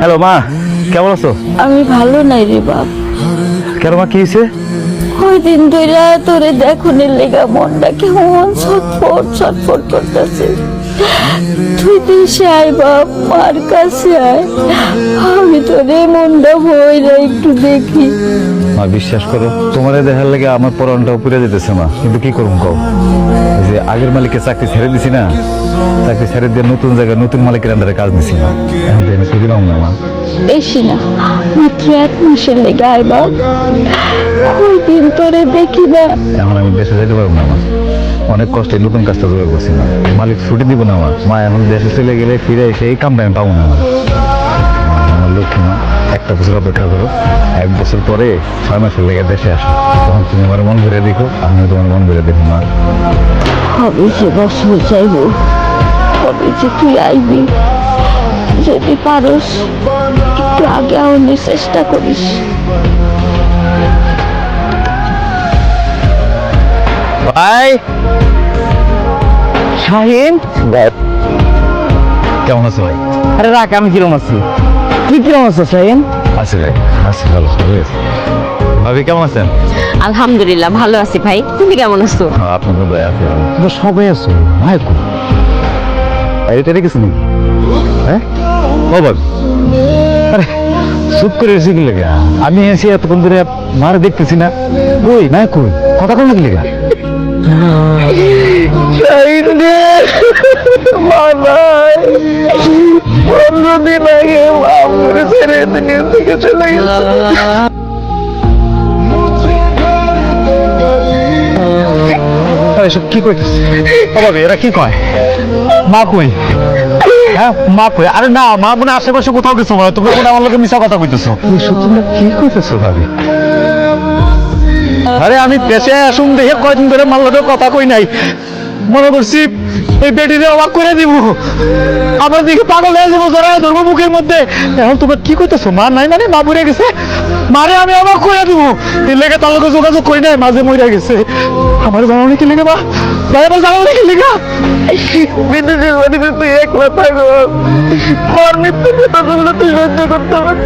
Hello মা, কেমন আছো? আমি ভালো নাই রে বাপ। কেন মা, কি হয়েছে? কয়দিন ধরে তোরে দেখুনের লেগা মনটা কেমন ছটফট ছটফট করতেছে। তুই দেশে আয় বাপ, মার কাছে আয়, আমি তোরে মনটা ভইরা একটু দেখি। মা বিশ্বাস করো, তোমার দেখার লাগে আমার পরনটা উপরে যেতেছে মা, কিন্তু কি করুম কও? এই যে আগের মালিককে চাকরি ছেড়ে দিছি না, চাকরি ছেড়ে দিয়ে নতুন জায়গায় নতুন মালিকের আন্ডারে কাজ দিছি না, এখন তো এনে সুযোগ নাও না মা। বেশি না, মাত্র 1 মাসের লেগে আয় বাপ, কয়দিন তোরে দেখি না। এখন আমি দেশে যেতে পারবো না মা, অনেক কষ্টে নতুন কাজটা জোগাড় করছি না, মালিক ছুটি দিব না মা। এখন দেশে চলে গেলে ফিরে এসে এই কামটা আমি পাবো না আমার লক্ষ্মী মা। 1 বছর অপেক্ষা করো, 1 বছর পরে 6 মাসের লেগে দেশে আসো, তখন তুমি আমার মন ভরে দেখো, আমিও তোমার মন ভরে দেখো মা। হবে যে বছর যাইব, হবে যে তুই আইবি, যদি পারস একটু আগে আওয়ানোর চেষ্টা করিস। ভাই শাহিন, কেমন আছো ভাই? আরে রাখ, আমি কিরম আছি? তুই কিরম আছো শাহিন? আছি ভাই, আছি, ভালো হয়েছে। ভাবি কেমন আছেন? আলহামদুলিল্লাহ ভালো আছি ভাই, তুমি কেমন আছো? আপনার তো ভাই আছে ভালো। তোমরা সবাই আছো? ভাই কো? এটা রেখেছি নাকি? হ্যাঁ ও ভাবি, আরে চুপ করে এসে কি লেগা? আমি এসে এতক্ষণ ধরে মার দেখতেছি না, কই না, কই কথা কোন কি লেগা? শাহিন রে, বাবাই 15 দিন আগে আমাকে ছেড়ে দুনিয়া থেকে চলে গেছে। এসব কি কইতেছে? ও ভাবি, এরা কি কয়? মা কই? হ্যাঁ মা কই? আরে না, মা মনে আশেপাশে কোথাও গেছো মনে হয়, তুমি মনে আমার লোকে মিশা কথা কইতেছো। তোমরা কি কইতেছো ভাবি? আরে আমি পেশে আসুন দেখে কয়দিন ধরে মার লোকের কথা কই নাই, মনে করছি এই বেটিরে অবাক করে দিব, আমার দিকে পাগল হয়ে যাবো যারা ধর্ম মুখের মধ্যে। এখন তোমরা কি কইতেছো? মা নাই মানে মা মরে গেছে, মারে আমি অবাক করে দিব, এই লেগে তার লোকে যোগাযোগ করি নাই, মাঝে মরে গেছে। আমার জানানো কি লেগে মা? ভাই আমার জানানো কি লেগা? বিদেশের বাড়িতে তুই একলা থাকো, মার মৃত্যু কথা শুনলে তুই সহ্য করতে পারবি?